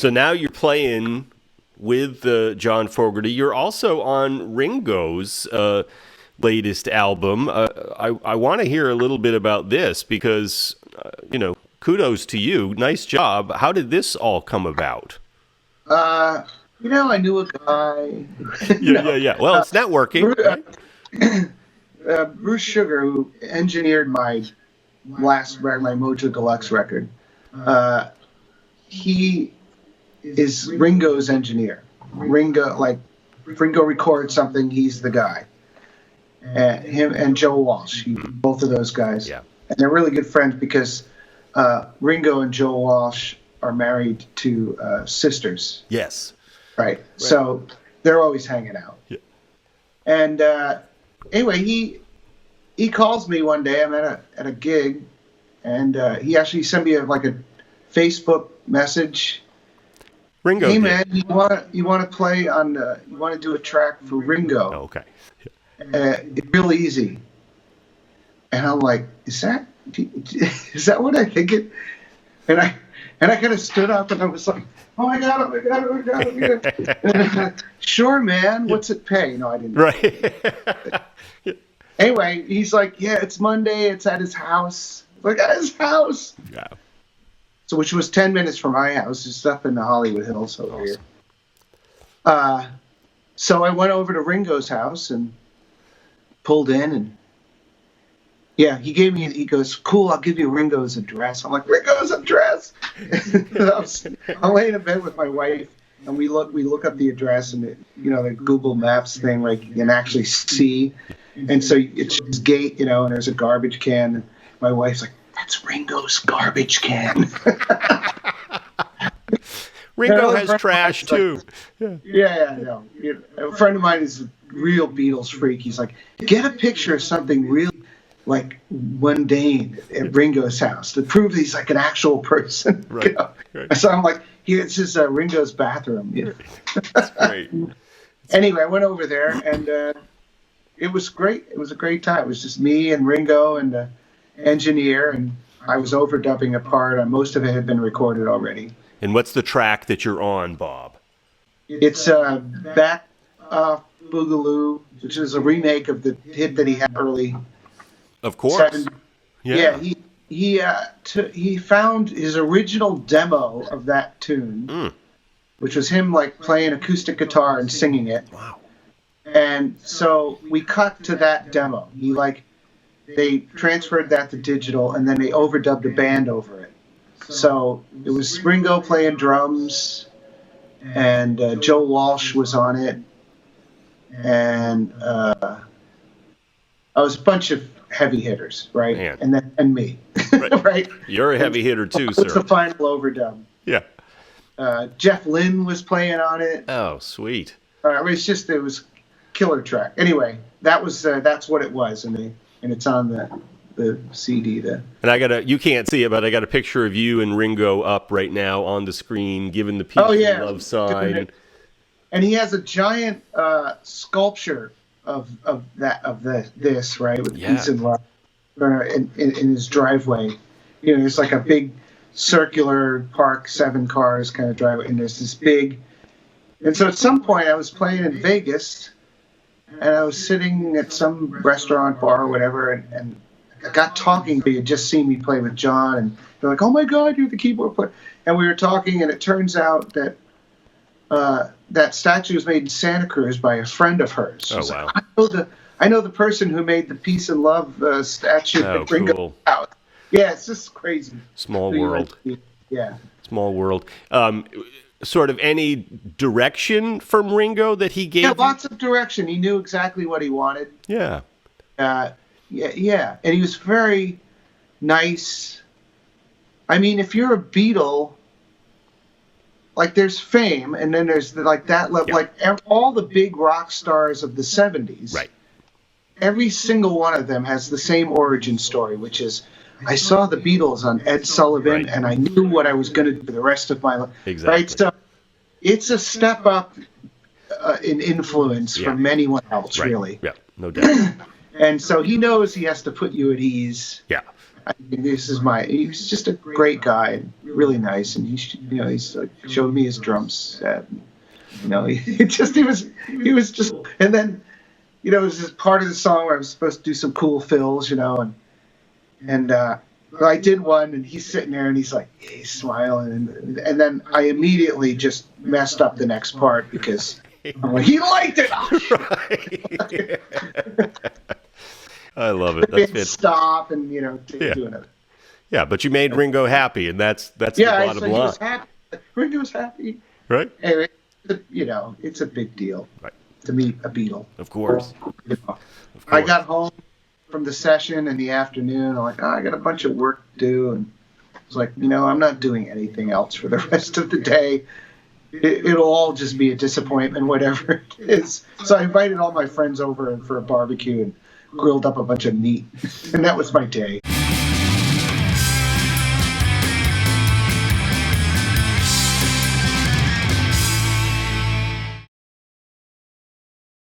So now you're playing with John Fogerty. You're also on Ringo's latest album. I want to hear a little bit about this because, kudos to you. Nice job. How did this all come about? I knew a guy. Yeah. Well, it's networking. Bruce Sugar, who engineered my last record, my Mojo Deluxe record, he is Ringo's engineer. Ringo records something, he's the guy. Him and Joe Walsh, both of those guys. Yeah. And they're really good friends because Ringo and Joe Walsh are married to sisters. Yes. Right. So they're always hanging out. Yeah. And anyway, he calls me one day. I'm at a gig, and he actually sent me a Facebook message. Ringo. Hey man, you want to play on? You want to do a track for Ringo? Oh, okay. It's real easy. And I'm like, is that what I think it? And I kind of stood up and I was like, oh my god. Sure, man. What's it pay? No, I didn't. Right. Anyway, he's like, yeah, it's Monday. It's at his house. Like, at his house. Yeah. So, which was 10 minutes from my house. It's up in the Hollywood Hills over here. So I went over to Ringo's house and pulled in, and he goes, cool, I'll give you Ringo's address. I'm like, Ringo's address? I'm laying in bed with my wife, and we look up the address, and the Google Maps thing, where you can actually see. And so it's this gate, and there's a garbage can. And my wife's like, that's Ringo's garbage can. Ringo has trash too. Yeah. A friend of mine is a real Beatles freak. He's like, get a picture of something real mundane at Ringo's house to prove that he's like an actual person. Right. Right. So I'm like, it's just Ringo's bathroom. That's great. Anyway, I went over there, and it was great. It was a great time. It was just me and Ringo and the engineer, and I was overdubbing a part. Most of it had been recorded already. And what's the track that you're on, Bob? It's Back Off Boogaloo, which is a remake of the hit that he had early. Of course. Yeah. He found his original demo of that tune, which was him playing acoustic guitar and singing it. Wow. And so we cut to that demo. They transferred that to digital, and then they overdubbed a band over it. So it was Ringo playing drums, and Joe Walsh was on it, and I was a bunch of heavy hitters, right? Man. And me, right. Right? You're a heavy hitter too, sir. It's the final overdub. Yeah. Jeff Lynne was playing on it. Oh, sweet. It was killer track. Anyway, that's what it was, and it's on the CD there. And you can't see it, but I got a picture of you and Ringo up right now on the screen, giving the peace and love sign. And he has a giant sculpture of this right with peace and love in his driveway. There's like a big circular park, 7 cars kind of driveway, and there's this big. And so at some point I was playing in Vegas, and I was sitting at some restaurant, bar, or whatever, and I got talking. They had just seen me play with John, and they're like, "Oh my God, you're the keyboard player!" And we were talking, and it turns out that that statue was made in Santa Cruz by a friend of hers. Oh wow! Like, I know the person who made the peace and love statue at Ringo's house. Yeah, it's just crazy. Small world. Yeah. Small world. Sort of any direction from Ringo that he gave? Yeah, lots of direction. He knew exactly what he wanted. Yeah. Yeah. And he was very nice. I mean, if you're a Beatle, there's fame, and then there's that level, all the big rock stars of the 70s. Right. Every single one of them has the same origin story, which is, I saw the Beatles on Ed Sullivan, and I knew what I was going to do for the rest of my life. Exactly. Right? So it's a step up in influence from anyone else, really. Yeah, no doubt. And so he knows he has to put you at ease. Yeah. He was just a great guy, really nice, and he's like showed me his drum set. He was just, and then it was just part of the song where I was supposed to do some cool fills, and I did one, and he's sitting there, and he's like, he's smiling, and then I immediately just messed up the next part because I'm like, he liked it. Right. I love it. That's it. Stop and doing it. Yeah, but you made Ringo happy, and that's the bottom line. He was happy. Ringo's happy. Right. Anyway, it's a big deal to meet a Beatle. Of course. I got home from the session in the afternoon. I'm like, I got a bunch of work to do, and I was like, I'm not doing anything else for the rest of the day. It'll all just be a disappointment, whatever it is. So I invited all my friends over for a barbecue and grilled up a bunch of meat, and that was my day.